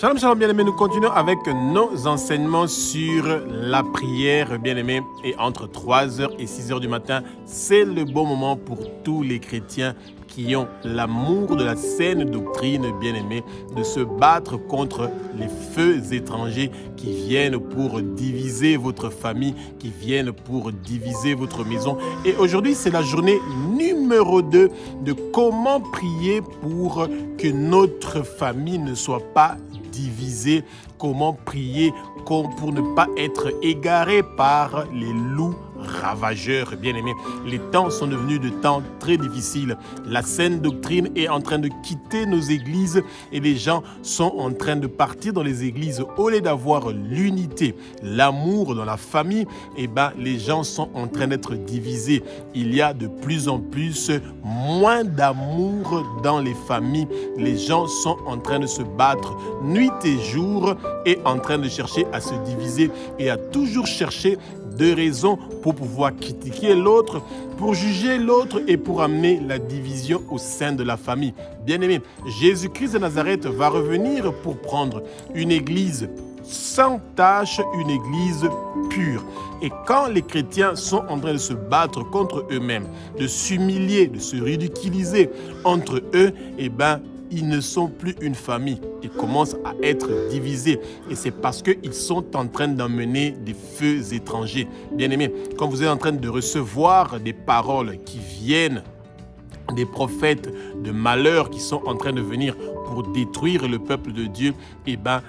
Shalom, shalom, bien-aimés, nous continuons avec nos enseignements sur la prière, bien-aimés, et entre 3h et 6h du matin, c'est le bon moment pour tous les chrétiens qui ont l'amour de la saine doctrine, bien-aimés, de se battre contre les feux étrangers qui viennent pour diviser votre famille, qui viennent pour diviser votre maison. Et aujourd'hui, c'est la journée numéro 2 de comment prier pour que notre famille ne soit pas divisée, comment prier pour ne pas être égaré par les loups ravageurs, bien-aimés. Les temps sont devenus de temps très difficiles. La saine doctrine est en train de quitter nos églises et les gens sont en train de partir dans les églises. Au lieu d'avoir l'unité, l'amour dans la famille, les gens sont en train d'être divisés. Il y a de plus en plus moins d'amour dans les familles. Les gens sont en train de se battre nuit et jour et en train de chercher à se diviser et à toujours chercher de raisons pour pouvoir critiquer l'autre, pour juger l'autre et pour amener la division au sein de la famille. Bien-aimé, Jésus-Christ de Nazareth va revenir pour prendre une église sans tache, une église pure. Et quand les chrétiens sont en train de se battre contre eux-mêmes, de s'humilier, de se ridiculiser entre eux, ils ne sont plus une famille. Ils commencent à être divisés. Et c'est parce qu'ils sont en train d'emmener des feux étrangers. Bien-aimés, quand vous êtes en train de recevoir des paroles qui viennent des prophètes de malheur qui sont en train de venir pour détruire le peuple de Dieu,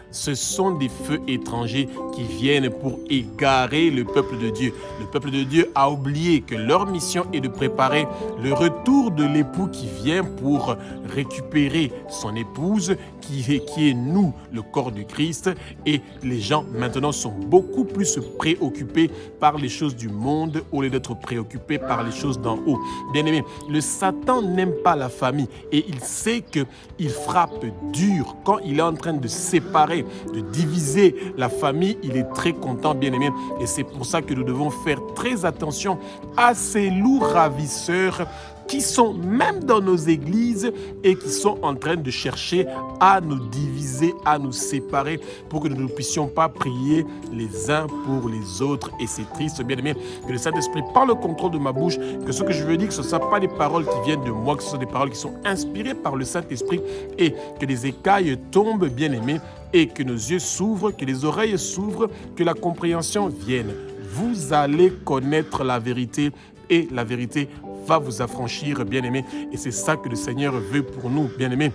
ce sont des feux étrangers qui viennent pour égarer le peuple de Dieu. Le peuple de Dieu a oublié que leur mission est de préparer le retour de l'époux qui vient pour récupérer son épouse, qui est nous, le corps du Christ. Et les gens maintenant sont beaucoup plus préoccupés par les choses du monde au lieu d'être préoccupés par les choses d'en haut. Bien-aimés, le Satan n'aime pas la famille et il sait qu'il frappe dur quand il est en train de séparer, de diviser la famille. Il est très content, bien-aimé, et c'est pour ça que nous devons faire très attention à ces loups ravisseurs qui sont même dans nos églises et qui sont en train de chercher à nous diviser, à nous séparer pour que nous ne puissions pas prier les uns pour les autres. Et c'est triste, bien-aimé, que le Saint-Esprit prenne le contrôle de ma bouche, que ce que je veux dire, que ce ne sont pas des paroles qui viennent de moi, que ce sont des paroles qui sont inspirées par le Saint-Esprit et que les écailles tombent, bien-aimé, et que nos yeux s'ouvrent, que les oreilles s'ouvrent, que la compréhension vienne. Vous allez connaître la vérité et la vérité va vous affranchir, bien-aimés. Et c'est ça que le Seigneur veut pour nous, bien-aimés.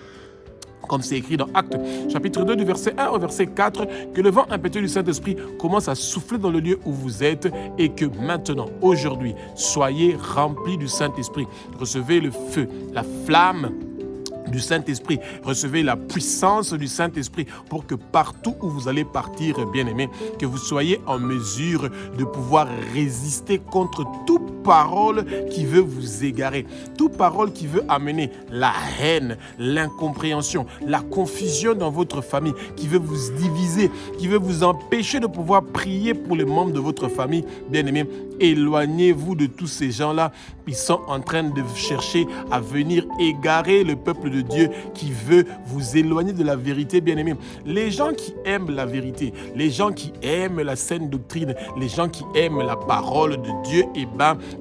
Comme c'est écrit dans Actes, chapitre 2, du verset 1 au verset 4, que le vent impétueux du Saint-Esprit commence à souffler dans le lieu où vous êtes et que maintenant, aujourd'hui, soyez remplis du Saint-Esprit. Recevez le feu, la flamme du Saint-Esprit. Recevez la puissance du Saint-Esprit pour que partout où vous allez partir, bien-aimés, que vous soyez en mesure de pouvoir résister contre toute parole qui veut vous égarer, toute parole qui veut amener la haine, l'incompréhension, la confusion dans votre famille, qui veut vous diviser, qui veut vous empêcher de pouvoir prier pour les membres de votre famille, bien-aimés. Éloignez-vous de tous ces gens-là qui sont en train de chercher à venir égarer le peuple de Dieu, qui veut vous éloigner de la vérité, bien-aimés. Les gens qui aiment la vérité, les gens qui aiment la saine doctrine, les gens qui aiment la parole de Dieu,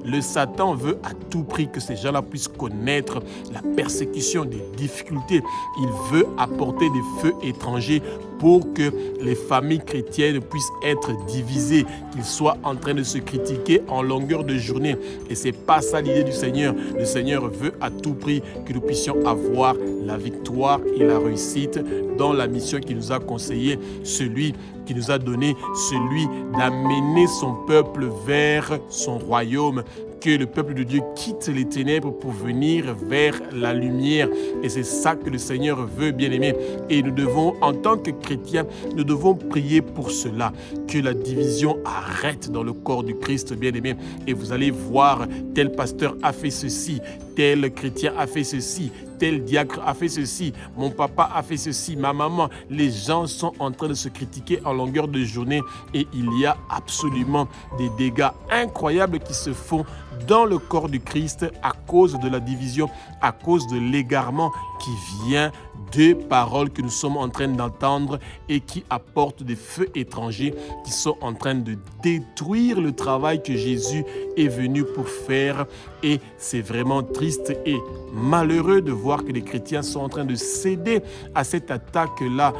le Satan veut à tout prix que ces gens-là puissent connaître la persécution, des difficultés. Il veut apporter des feux étrangers pour que les familles chrétiennes puissent être divisées, qu'ils soient en train de se critiquer en longueur de journée. Et ce n'est pas ça l'idée du Seigneur. Le Seigneur veut à tout prix que nous puissions avoir la victoire et la réussite dans la mission qu'il nous a conseillée, celui qui nous a donné, celui d'amener son peuple vers son royaume, que le peuple de Dieu quitte les ténèbres pour venir vers la lumière. Et c'est ça que le Seigneur veut, bien-aimé. Et nous devons, en tant que chrétiens, nous devons prier pour cela, que la division arrête dans le corps du Christ, bien-aimé. Et vous allez voir, tel pasteur a fait ceci, tel chrétien a fait ceci, tel diacre a fait ceci, mon papa a fait ceci, ma maman. Les gens sont en train de se critiquer en longueur de journée et il y a absolument des dégâts incroyables qui se font dans le corps du Christ à cause de la division, à cause de l'égarement qui vient des paroles que nous sommes en train d'entendre et qui apportent des feux étrangers qui sont en train de détruire le travail que Jésus est venu pour faire. Et c'est vraiment triste et malheureux de voir que les chrétiens sont en train de céder à cette attaque-là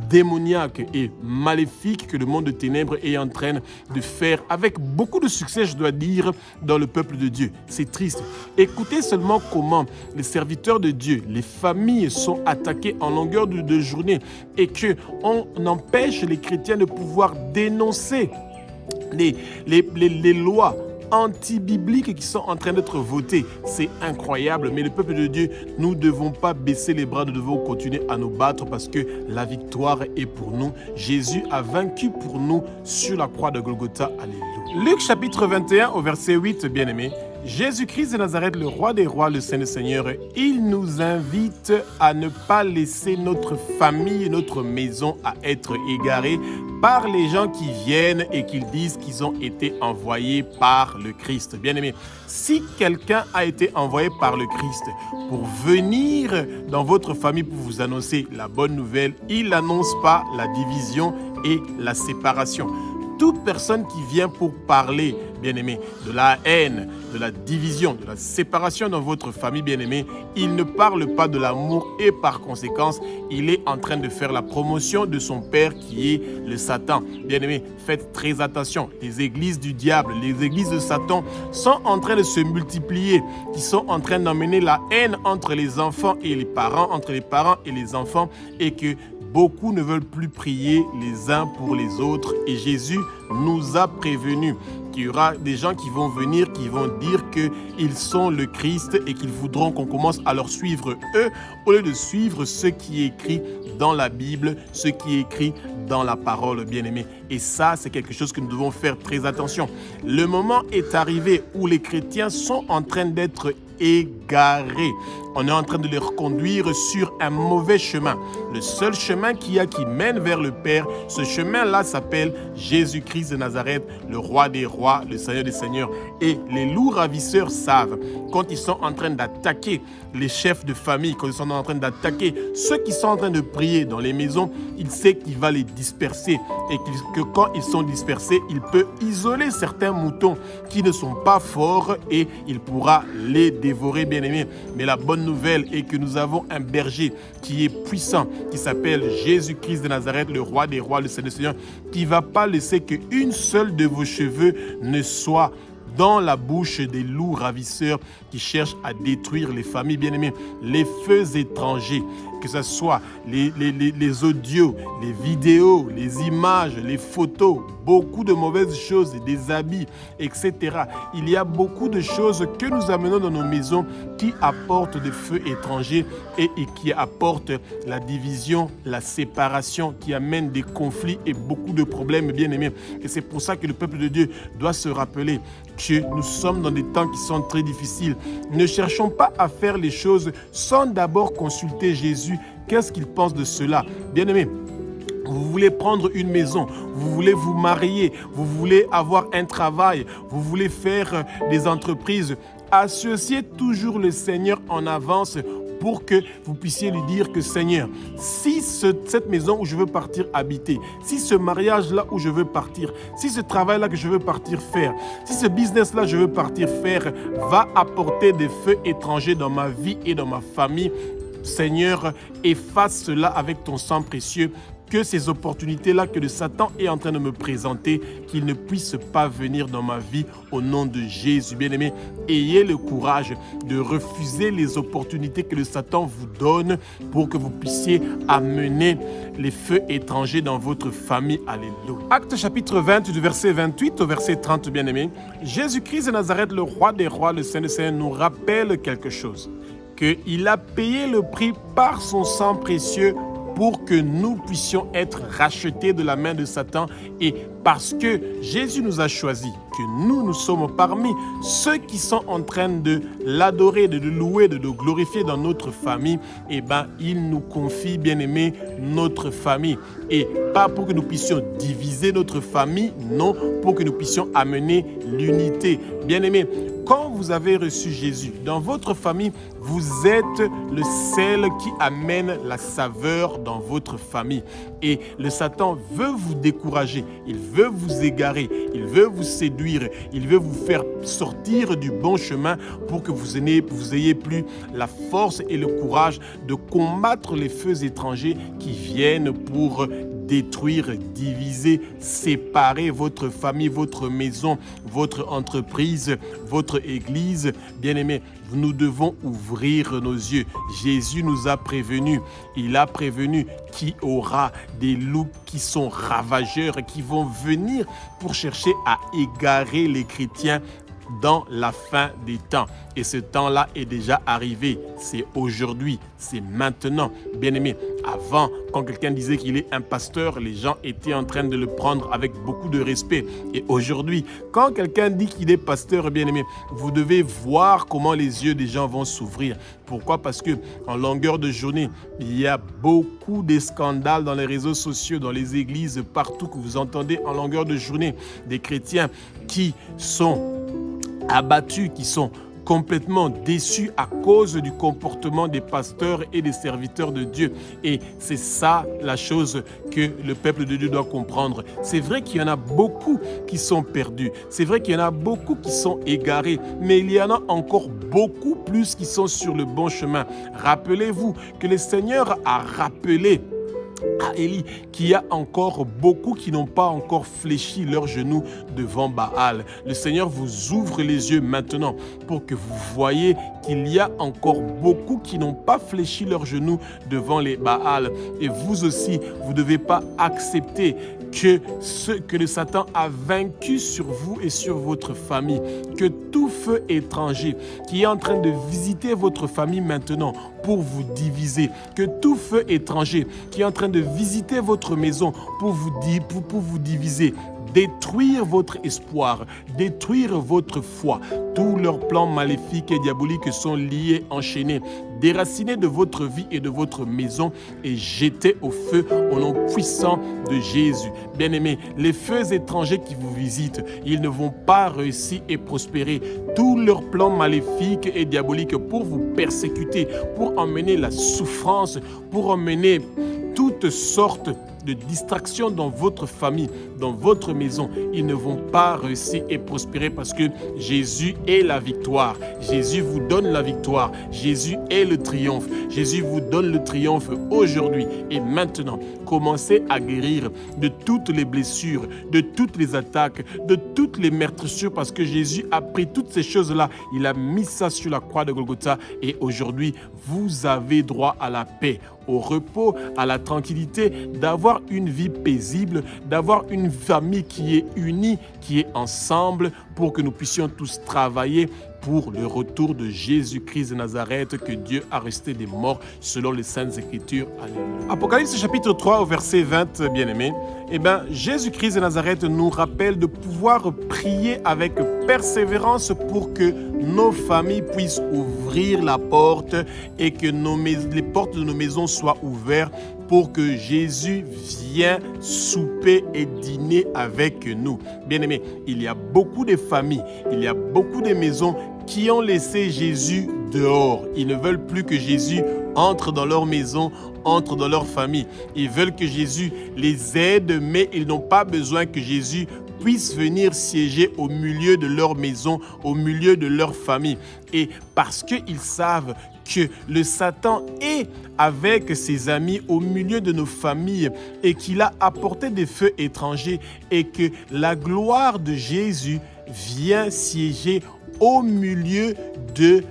démoniaque et maléfique que le monde de ténèbres est en train de faire avec beaucoup de succès, je dois dire, dans le peuple de Dieu. C'est triste. Écoutez seulement comment les serviteurs de Dieu, les familles sont attaquées en longueur de journée et qu'on empêche les chrétiens de pouvoir dénoncer les lois anti-bibliques qui sont en train d'être votées. C'est incroyable, mais le peuple de Dieu, nous ne devons pas baisser les bras, nous devons continuer à nous battre parce que la victoire est pour nous. Jésus a vaincu pour nous sur la croix de Golgotha. Alléluia. Luc chapitre 21 au verset 8, bien-aimés. Jésus-Christ de Nazareth, le roi des rois, le Saint des Seigneurs, il nous invite à ne pas laisser notre famille, notre maison à être égarée par les gens qui viennent et qui disent qu'ils ont été envoyés par le Christ. Bien-aimés, si quelqu'un a été envoyé par le Christ pour venir dans votre famille pour vous annoncer la bonne nouvelle, il n'annonce pas la division et la séparation. Toute personne qui vient pour parler, bien-aimé, de la haine, de la division, de la séparation dans votre famille, bien-aimé, il ne parle pas de l'amour et par conséquence, il est en train de faire la promotion de son père qui est le Satan. Bien-aimé, faites très attention. Les églises du diable, les églises de Satan sont en train de se multiplier, qui sont en train d'emmener la haine entre les enfants et les parents, entre les parents et les enfants, et que beaucoup ne veulent plus prier les uns pour les autres. Et Jésus nous a prévenus qu'il y aura des gens qui vont venir, qui vont dire qu'ils sont le Christ et qu'ils voudront qu'on commence à leur suivre eux, au lieu de suivre ce qui est écrit dans la Bible, ce qui est écrit dans la parole, bien-aimés. Et ça, c'est quelque chose que nous devons faire très attention. Le moment est arrivé où les chrétiens sont en train d'être égarés. On est en train de les reconduire sur un mauvais chemin. Le seul chemin qui mène vers le Père, ce chemin-là s'appelle Jésus-Christ de Nazareth, le roi des rois, le Seigneur des seigneurs. Et les loups ravisseurs savent, quand ils sont en train d'attaquer les chefs de famille, quand ils sont en train d'attaquer ceux qui sont en train de prier dans les maisons, il sait qu'il va les disperser et que quand ils sont dispersés, il peut isoler certains moutons qui ne sont pas forts et il pourra les dévorer, bien-aimés. Mais la bonne nouvelle est que nous avons un berger qui est puissant, qui s'appelle Jésus-Christ de Nazareth, le roi des rois, le Seigneur des seigneurs, qui ne va pas laisser qu'une seule de vos cheveux ne soit dans la bouche des loups ravisseurs qui cherchent à détruire les familles, bien-aimées. Les feux étrangers, que ce soit les audios, les vidéos, les images, les photos, beaucoup de mauvaises choses, des habits, etc. Il y a beaucoup de choses que nous amenons dans nos maisons qui apportent des feux étrangers et qui apportent la division, la séparation, qui amènent des conflits et beaucoup de problèmes, bien-aimés. Et c'est pour ça que le peuple de Dieu doit se rappeler que nous sommes dans des temps qui sont très difficiles. Ne cherchons pas à faire les choses sans d'abord consulter Jésus. Qu'est-ce qu'il pense de cela? Bien-aimés, vous voulez prendre une maison, vous voulez vous marier, vous voulez avoir un travail, vous voulez faire des entreprises. Associez toujours le Seigneur en avance pour que vous puissiez lui dire que Seigneur, si cette maison où je veux partir habiter, si ce mariage-là où je veux partir, si ce travail-là que je veux partir faire, si ce business-là je veux partir faire va apporter des feux étrangers dans ma vie et dans ma famille, Seigneur, efface cela avec ton sang précieux, que ces opportunités-là que le Satan est en train de me présenter, qu'ils ne puissent pas venir dans ma vie au nom de Jésus. Bien-aimés, ayez le courage de refuser les opportunités que le Satan vous donne pour que vous puissiez amener les feux étrangers dans votre famille. Alléluia. Acte chapitre 20, du verset 28 au verset 30, bien-aimés. Jésus-Christ de Nazareth, le roi des rois, le Saint des seigneurs, nous rappelle quelque chose. Qu'il a payé le prix par son sang précieux pour que nous puissions être rachetés de la main de Satan. Et parce que Jésus nous a choisis, que nous sommes parmi ceux qui sont en train de l'adorer, de le louer, de le glorifier dans notre famille, eh bien, il nous confie, bien-aimé, notre famille. Et pas pour que nous puissions diviser notre famille, non, pour que nous puissions amener l'unité. Bien-aimé, quand vous avez reçu Jésus dans votre famille, vous êtes le sel qui amène la saveur dans votre famille. Et le Satan veut vous décourager, il veut vous égarer, il veut vous séduire, il veut vous faire sortir du bon chemin pour que vous ayez plus la force et le courage de combattre les feux étrangers qui viennent pour détruire, diviser, séparer votre famille, votre maison, votre entreprise, votre église. Bien-aimés, nous devons ouvrir nos yeux. Jésus nous a prévenus. Il a prévenu qu'il y aura des loups qui sont ravageurs, qui vont venir pour chercher à égarer les chrétiens dans la fin des temps. Et ce temps-là est déjà arrivé. C'est aujourd'hui, c'est maintenant. Bien-aimé, avant, quand quelqu'un disait qu'il est un pasteur, les gens étaient en train de le prendre avec beaucoup de respect. Et aujourd'hui, quand quelqu'un dit qu'il est pasteur, bien-aimé, vous devez voir comment les yeux des gens vont s'ouvrir. Pourquoi? Parce que en longueur de journée, il y a beaucoup de scandales dans les réseaux sociaux, dans les églises, partout que vous entendez en longueur de journée. Des chrétiens qui sont abattus, qui sont complètement déçus à cause du comportement des pasteurs et des serviteurs de Dieu. Et c'est ça la chose que le peuple de Dieu doit comprendre. C'est vrai qu'il y en a beaucoup qui sont perdus. C'est vrai qu'il y en a beaucoup qui sont égarés. Mais il y en a encore beaucoup plus qui sont sur le bon chemin. Rappelez-vous que le Seigneur a rappelé à Élie qu'il y a encore beaucoup qui n'ont pas encore fléchi leurs genoux devant Baal. Le Seigneur vous ouvre les yeux maintenant pour que vous voyez qu'il y a encore beaucoup qui n'ont pas fléchi leurs genoux devant les Baal. Et vous aussi, vous ne devez pas accepter que ce que le Satan a vaincu sur vous et sur votre famille, que tout feu étranger qui est en train de visiter votre famille maintenant pour vous diviser, que tout feu étranger qui est en train de visiter votre maison pour vous diviser, détruire votre espoir, détruire votre foi. Tous leurs plans maléfiques et diaboliques sont liés, enchaînés, déracinés de votre vie et de votre maison et jetés au feu au nom puissant de Jésus. Bien-aimés, les feux étrangers qui vous visitent, ils ne vont pas réussir et prospérer. Tous leurs plans maléfiques et diaboliques pour vous persécuter, pour emmener la souffrance, pour emmener toutes sortes de distractions dans votre famille, dans votre maison, ils ne vont pas réussir et prospérer parce que Jésus est la victoire. Jésus vous donne la victoire. Jésus est le triomphe. Jésus vous donne le triomphe aujourd'hui et maintenant. Commencez à guérir de toutes les blessures, de toutes les attaques, de toutes les meurtrissures parce que Jésus a pris toutes ces choses-là. Il a mis ça sur la croix de Golgotha et aujourd'hui, vous avez droit à la paix, au repos, à la tranquillité, d'avoir une vie paisible, d'avoir une famille qui est unie, qui est ensemble pour que nous puissions tous travailler pour le retour de Jésus-Christ de Nazareth que Dieu a resté des morts selon les Saintes Écritures. Alléluia. Apocalypse chapitre 3 au verset 20, bien-aimés. Jésus-Christ de Nazareth nous rappelle de pouvoir prier avec persévérance pour que nos familles puissent ouvrir la porte et que les portes de nos maisons soient ouvertes pour que Jésus vienne souper et dîner avec nous. Bien-aimés, il y a beaucoup de familles, il y a beaucoup de maisons qui ont laissé Jésus dehors. Ils ne veulent plus que Jésus entre dans leur maison, entre dans leur famille. Ils veulent que Jésus les aide, mais ils n'ont pas besoin que Jésus puisse venir siéger au milieu de leur maison, au milieu de leur famille. Et parce qu'ils savent que le Satan est avec ses amis au milieu de nos familles et qu'il a apporté des feux étrangers et que la gloire de Jésus vient siéger au milieu de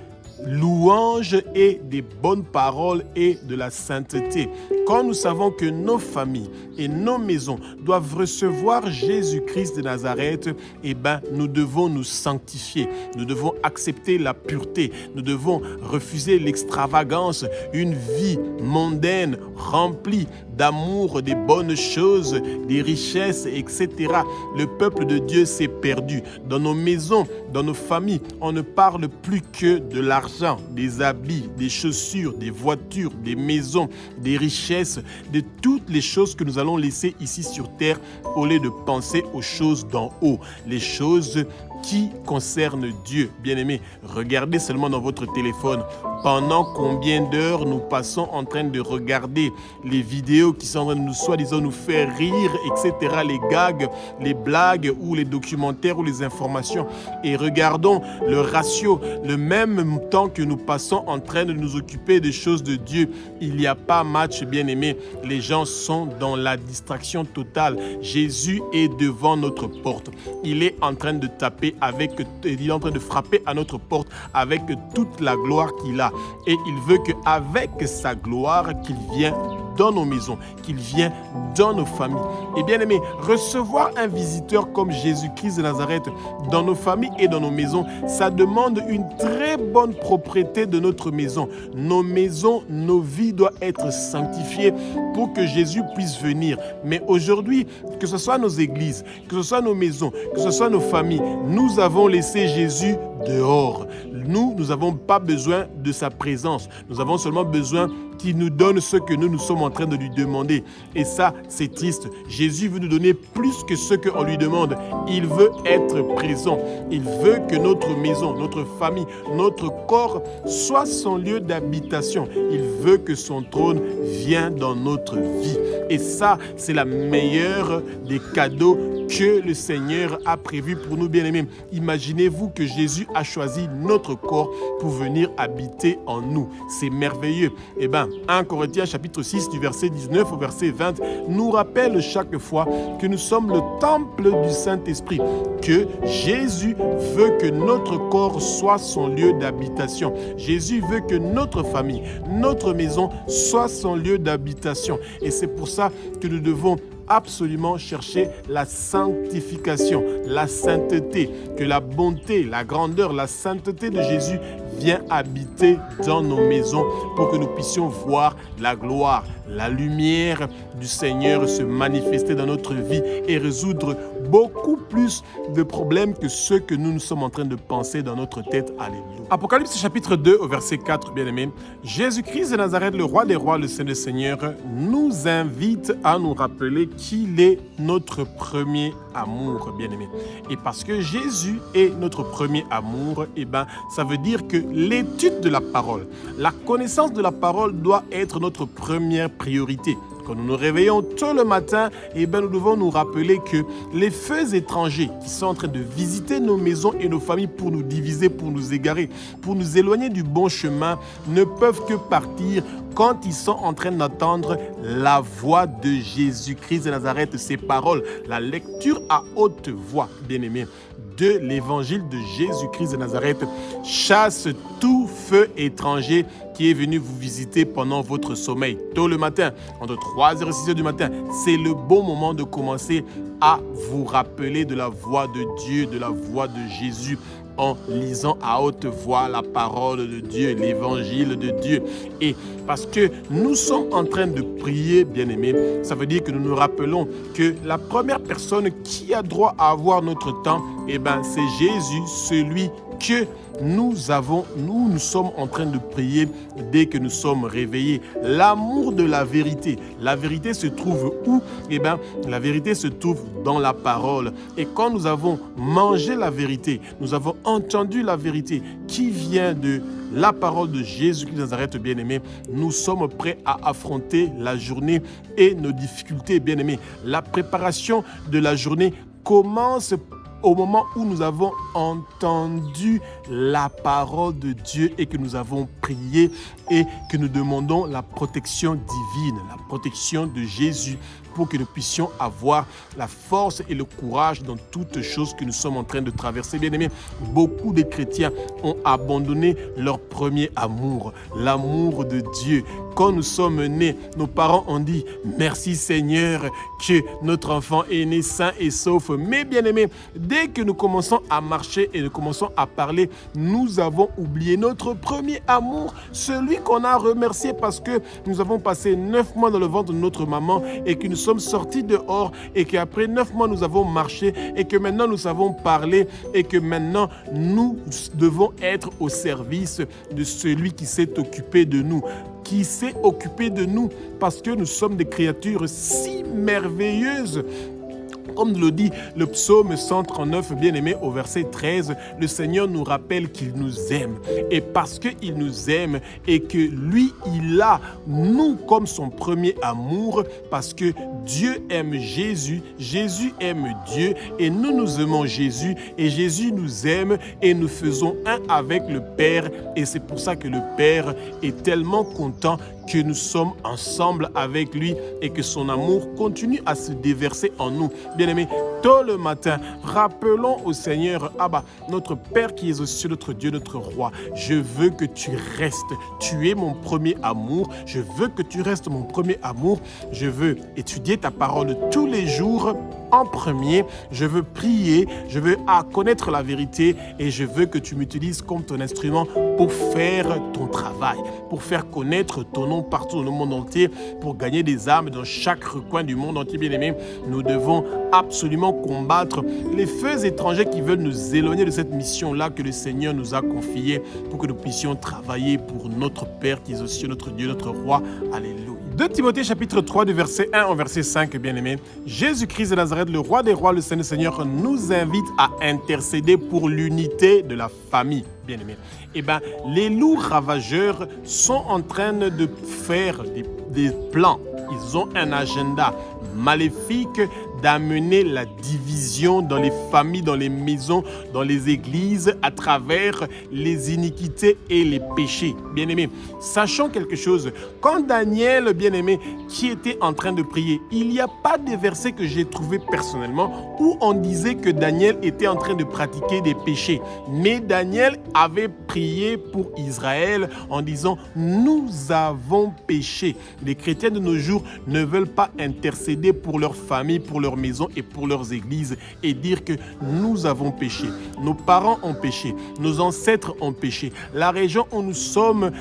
louanges et des bonnes paroles et de la sainteté. Quand nous savons que nos familles et nos maisons doivent recevoir Jésus-Christ de Nazareth, nous devons nous sanctifier. Nous devons accepter la pureté. Nous devons refuser l'extravagance, une vie mondaine, rempli d'amour, des bonnes choses, des richesses, etc. Le peuple de Dieu s'est perdu. Dans nos maisons, dans nos familles, on ne parle plus que de l'argent, des habits, des chaussures, des voitures, des maisons, des richesses, de toutes les choses que nous allons laisser ici sur terre au lieu de penser aux choses d'en haut, les choses qui concernent Dieu. Bien-aimés, regardez seulement dans votre téléphone pendant combien d'heures nous passons en train de regarder les vidéos qui sont en train de nous, soi-disant, nous faire rire, etc., les gags, les blagues ou les documentaires ou les informations. Et regardons le ratio, le même temps que nous passons en train de nous occuper des choses de Dieu. Il n'y a pas match, bien-aimés. Les gens sont dans la distraction totale. Jésus est devant notre porte. Il est en train de taper il est en train de frapper à notre porte avec toute la gloire qu'il a. Et il veut qu'avec sa gloire, qu'il vienne dans nos maisons, qu'il vienne dans nos familles. Et bien aimé, recevoir un visiteur comme Jésus-Christ de Nazareth dans nos familles et dans nos maisons, ça demande une très bonne propreté de notre maison. Nos maisons, nos vies doivent être sanctifiées pour que Jésus puisse venir. Mais aujourd'hui, que ce soit nos églises, que ce soit nos maisons, que ce soit nos familles, nous avons laissé Jésus dehors. Nous n'avons pas besoin de sa présence. Nous avons seulement besoin qu'il nous donne ce que nous sommes en train de lui demander. Et ça, c'est triste. Jésus veut nous donner plus que ce qu'on lui demande. Il veut être présent. Il veut que notre maison, notre famille, notre corps soit son lieu d'habitation. Il veut que son trône vienne dans notre vie. Et ça, c'est la meilleure des cadeaux que le Seigneur a prévu pour nous, bien-aimés. Imaginez-vous que Jésus a choisi notre corps pour venir habiter en nous. C'est merveilleux. Eh bien, 1 Corinthiens chapitre 6 du verset 19 au verset 20 nous rappelle chaque fois que nous sommes le temple du Saint-Esprit, que Jésus veut que notre corps soit son lieu d'habitation. Jésus veut que notre famille, notre maison soit son lieu d'habitation. Et c'est pour ça que nous devons absolument chercher la sanctification, la sainteté, que la bonté, la grandeur, la sainteté de Jésus vienne habiter dans nos maisons pour que nous puissions voir la gloire, la lumière du Seigneur se manifester dans notre vie et résoudre beaucoup plus de problèmes que ceux que nous sommes en train de penser dans notre tête. Alléluia. Apocalypse chapitre 2 au verset 4, bien-aimés. Jésus-Christ de Nazareth, le roi des rois, le Saint des seigneurs, nous invite à nous rappeler qu'il est notre premier amour, bien-aimés. Et parce que Jésus est notre premier amour, eh ben, ça veut dire que l'étude de la parole, la connaissance de la parole doit être notre première priorité. Quand nous nous réveillons tôt le matin, eh bien, nous devons nous rappeler que les feux étrangers qui sont en train de visiter nos maisons et nos familles pour nous diviser, pour nous égarer, pour nous éloigner du bon chemin, ne peuvent que partir quand ils sont en train d'entendre la voix de Jésus-Christ de Nazareth, ses paroles, la lecture à haute voix, bien-aimés, de l'évangile de Jésus-Christ de Nazareth, chasse tout feu étranger qui est venu vous visiter pendant votre sommeil. Tôt le matin, entre 3h et 6h du matin, c'est le bon moment de commencer à vous rappeler de la voix de Dieu, de la voix de Jésus, en lisant à haute voix la parole de Dieu, l'évangile de Dieu. Et parce que nous sommes en train de prier, bien-aimés, ça veut dire que nous nous rappelons que la première personne qui a droit à avoir notre temps, eh ben, c'est Jésus, celui que nous sommes en train de prier dès que nous sommes réveillés. L'amour de la vérité. La vérité se trouve où? Eh bien, la vérité se trouve dans la parole. Et quand nous avons mangé la vérité, nous avons entendu la vérité qui vient de la parole de Jésus-Christ de Nazareth, bien-aimé, nous sommes prêts à affronter la journée et nos difficultés, bien-aimés. La préparation de la journée commence au moment où nous avons entendu la parole de Dieu et que nous avons prié et que nous demandons la protection divine, la protection de Jésus pour que nous puissions avoir la force et le courage dans toutes choses que nous sommes en train de traverser. Bien-aimés, beaucoup de chrétiens ont abandonné leur premier amour, l'amour de Dieu. Quand nous sommes nés, nos parents ont dit « Merci Seigneur que notre enfant est né sain et sauf ». Mais bien-aimés, dès que nous commençons à marcher et nous commençons à parler, nous avons oublié notre premier amour, celui qu'on a remercié parce que nous avons passé 9 mois dans le ventre de notre maman et que nous sommes sortis dehors et qu'après 9 mois, nous avons marché et que maintenant nous savons parler et que maintenant nous devons être au service de celui qui s'est occupé de nous, qui s'est occupé de nous parce que nous sommes des créatures si merveilleuses. Comme le dit le psaume 139, bien-aimé, au verset 13, le Seigneur nous rappelle qu'il nous aime. Et parce qu'il nous aime et que lui, il a nous comme son premier amour, parce que Dieu aime Jésus, Jésus aime Dieu et nous aimons Jésus et Jésus nous aime et nous faisons un avec le Père. Et c'est pour ça que le Père est tellement content que nous sommes ensemble avec lui et que son amour continue à se déverser en nous. Bien-aimés, tôt le matin, rappelons au Seigneur, Abba, notre Père qui est aux cieux, notre Dieu, notre Roi, je veux que tu restes. Tu es mon premier amour. Je veux que tu restes mon premier amour. Je veux étudier ta parole tous les jours en premier. Je veux prier, je veux connaître la vérité et je veux que tu m'utilises comme ton instrument pour faire ton travail, pour faire connaître ton nom partout dans le monde entier, pour gagner des âmes dans chaque recoin du monde entier. Bien-aimés, nous devons absolument combattre les feux étrangers qui veulent nous éloigner de cette mission-là que le Seigneur nous a confiée pour que nous puissions travailler pour notre Père qui est aux cieux, notre Dieu, notre Roi. Alléluia. 2 Timothée chapitre 3 du verset 1 au verset 5, bien-aimés. Jésus-Christ de Nazareth, le roi des rois, le Seigneur, nous invite à intercéder pour l'unité de la famille, bien-aimés. Eh bien, les loups ravageurs sont en train de faire des plans. Ils ont un agenda maléfique d'amener la division dans les familles, dans les maisons, dans les églises, à travers les iniquités et les péchés. Bien-aimés, sachons quelque chose. Quand Daniel, bien-aimé, qui était en train de prier, il n'y a pas de verset que j'ai trouvé personnellement où on disait que Daniel était en train de pratiquer des péchés. Mais Daniel avait prié pour Israël en disant « Nous avons péché ». Les chrétiens de nos jours ne veulent pas intercéder pour leur famille, pour leur maison et pour leurs églises et dire que nous avons péché. Nos parents ont péché, nos ancêtres ont péché, la région où nous sommes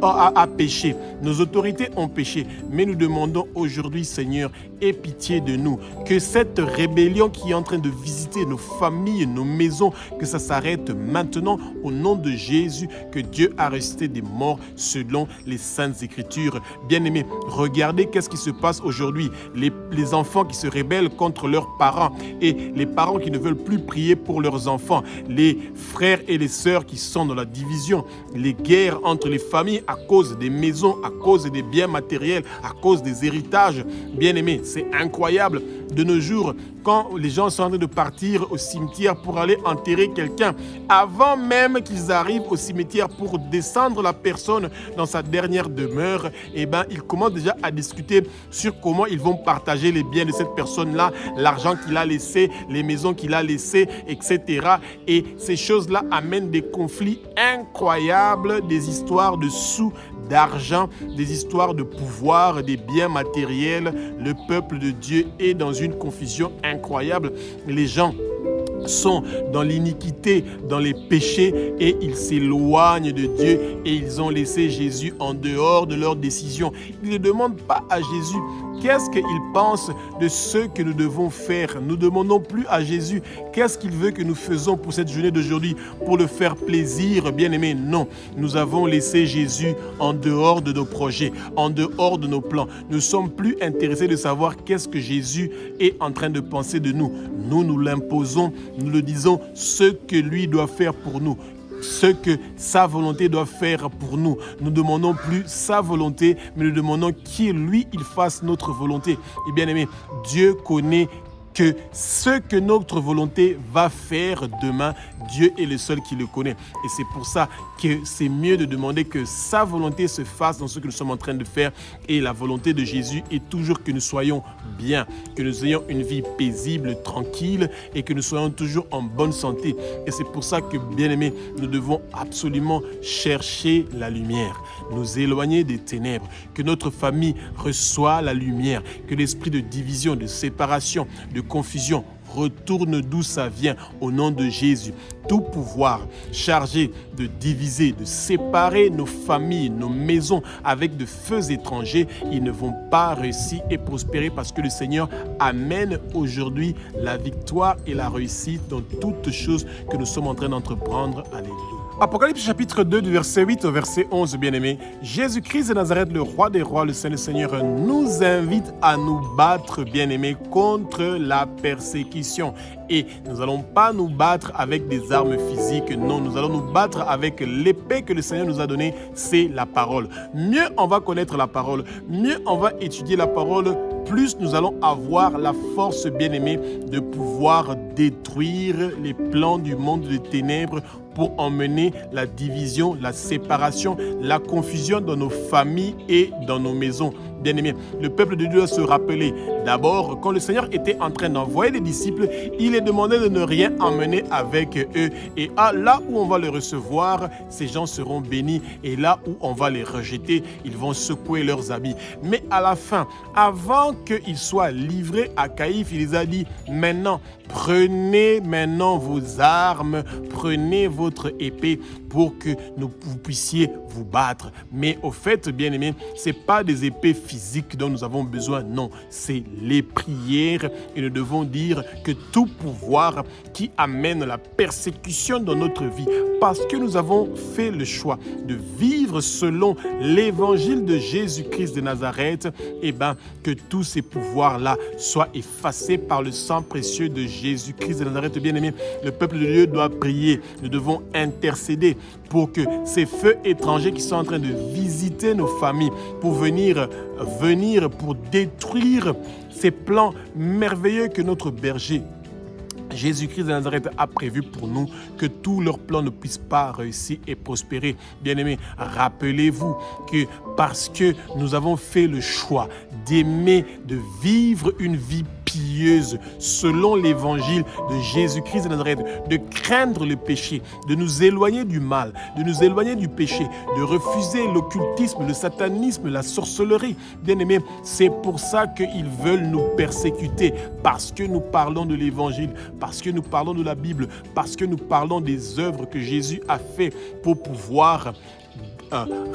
a péché, nos autorités ont péché. Mais nous demandons aujourd'hui, Seigneur, aie pitié de nous, que cette rébellion qui est en train de visiter nos familles, nos maisons, que ça s'arrête maintenant au nom de Jésus, que Dieu a ressuscité des morts selon les Saintes Écritures. Bien-aimés, regardez qu'est-ce qui se passe aujourd'hui. Les enfants qui se rebellent contre leurs parents et les parents qui ne veulent plus prier pour leurs enfants, les frères et les sœurs qui sont dans la division, les guerres entre les familles à cause des maisons, à cause des biens matériels, à cause des héritages. Bien-aimés, c'est incroyable de nos jours quand les gens sont en train de partir au cimetière pour aller enterrer quelqu'un. Avant même qu'ils arrivent au cimetière pour descendre la personne dans sa dernière demeure, eh ben, ils commencent déjà à discuter sur comment ils vont partager les biens de cette personne-là, l'argent qu'il a laissé, les maisons qu'il a laissées, etc. Et ces choses-là amènent des conflits incroyables, des histoires de sous, d'argent, des histoires de pouvoir, des biens matériels. Le peuple de Dieu est dans une confusion incroyable. Les gens sont dans l'iniquité, dans les péchés et ils s'éloignent de Dieu et ils ont laissé Jésus en dehors de leurs décisions. Ils ne demandent pas à Jésus qu'est-ce qu'il pense de ce que nous devons faire. Nous ne demandons plus à Jésus qu'est-ce qu'il veut que nous faisons pour cette journée d'aujourd'hui, pour le faire plaisir, bien-aimé. Non, nous avons laissé Jésus en dehors de nos projets, en dehors de nos plans. Nous ne sommes plus intéressés de savoir qu'est-ce que Jésus est en train de penser de nous. Nous l'imposons, nous le disons, ce que lui doit faire pour nous, ce que sa volonté doit faire pour nous. Nous ne demandons plus sa volonté, mais nous demandons qu'il, lui, il fasse notre volonté. Et bien aimé, Dieu connaît que ce que notre volonté va faire demain, Dieu est le seul qui le connaît. Et c'est pour ça que c'est mieux de demander que sa volonté se fasse dans ce que nous sommes en train de faire. Et la volonté de Jésus est toujours que nous soyons bien, que nous ayons une vie paisible, tranquille et que nous soyons toujours en bonne santé. Et c'est pour ça que, bien aimés, nous devons absolument chercher la lumière, nous éloigner des ténèbres, que notre famille reçoive la lumière, que l'esprit de division, de séparation, de confusion retourne d'où ça vient au nom de Jésus. Tout pouvoir chargé de diviser, de séparer nos familles, nos maisons avec de feux étrangers, ils ne vont pas réussir et prospérer parce que le Seigneur amène aujourd'hui la victoire et la réussite dans toutes choses que nous sommes en train d'entreprendre. Alléluia. Apocalypse chapitre 2 du verset 8 au verset 11, bien-aimés. Jésus-Christ de Nazareth, le roi des rois, le Saint Seigneur, nous invite à nous battre, bien-aimés, contre la persécution. Et nous n'allons pas nous battre avec des armes physiques, non, nous allons nous battre avec l'épée que le Seigneur nous a donnée, c'est la parole. Mieux on va connaître la parole, mieux on va étudier la parole, plus nous allons avoir la force, bien-aimée, de pouvoir détruire les plans du monde des ténèbres pour emmener la division, la séparation, la confusion dans nos familles et dans nos maisons. Bien-aimés, le peuple de Dieu doit se rappeler, d'abord, quand le Seigneur était en train d'envoyer les disciples, il les demandait de ne rien emmener avec eux. Et là où on va les recevoir, ces gens seront bénis. Et là où on va les rejeter, ils vont secouer leurs habits. Mais à la fin, avant qu'ils soient livrés à Caïphe, il les a dit, maintenant, prenez maintenant vos armes, prenez votre épée pour que vous puissiez vous battre. Mais au fait, bien-aimés, ce n'est pas des épées physiques dont nous avons besoin, non, c'est les prières. Et nous devons dire que tout pouvoir qui amène la persécution dans notre vie, parce que nous avons fait le choix de vivre selon l'évangile de Jésus-Christ de Nazareth, eh bien, que tous ces pouvoirs-là soient effacés par le sang précieux de Jésus-Christ de Nazareth. Bien-aimé, le peuple de Dieu doit prier. Nous devons intercéder pour que ces feux étrangers qui sont en train de visiter nos familles, pour venir pour détruire ces plans merveilleux que notre berger Jésus-Christ de Nazareth a prévu pour nous, que tous leurs plans ne puissent pas réussir et prospérer. Bien-aimés, rappelez-vous que parce que nous avons fait le choix d'aimer, de vivre une vie pieuse selon l'évangile de Jésus-Christ de Nazareth, de craindre le péché, de nous éloigner du mal, de nous éloigner du péché, de refuser l'occultisme, le satanisme, la sorcellerie. Bien-aimés, c'est pour ça qu'ils veulent nous persécuter, parce que nous parlons de l'évangile, parce que nous parlons de la Bible, parce que nous parlons des œuvres que Jésus a fait pour pouvoir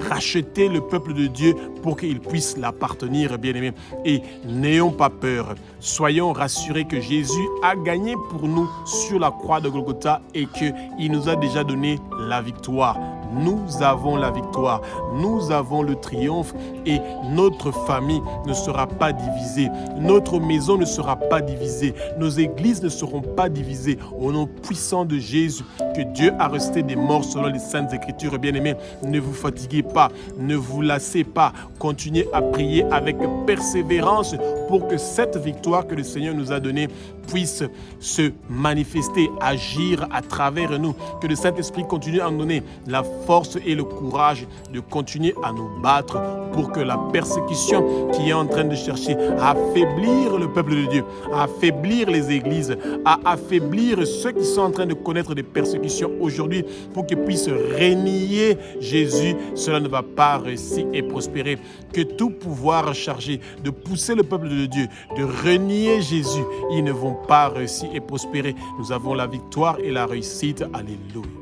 racheter le peuple de Dieu pour qu'il puisse l'appartenir, bien-aimés. Et n'ayons pas peur, soyons rassurés que Jésus a gagné pour nous sur la croix de Golgotha et qu'il nous a déjà donné la victoire. Nous avons la victoire, nous avons le triomphe et notre famille ne sera pas divisée, notre maison ne sera pas divisée, nos églises ne seront pas divisées. Au nom puissant de Jésus, que Dieu a ressuscité des morts selon les Saintes Écritures, bien-aimés, ne vous fatiguez pas, ne vous lassez pas, continuez à prier avec persévérance pour que cette victoire que le Seigneur nous a donnée puisse se manifester, agir à travers nous, que le Saint-Esprit continue à nous donner la force et le courage de continuer à nous battre pour que la persécution qui est en train de chercher à affaiblir le peuple de Dieu, à affaiblir les églises, à affaiblir ceux qui sont en train de connaître des persécutions aujourd'hui, pour qu'ils puissent renier Jésus, cela ne va pas réussir et prospérer. Que tout pouvoir chargé de pousser le peuple de Dieu, de renier Jésus, ils ne vont pas réussir et prospérer. Nous avons la victoire et la réussite. Alléluia.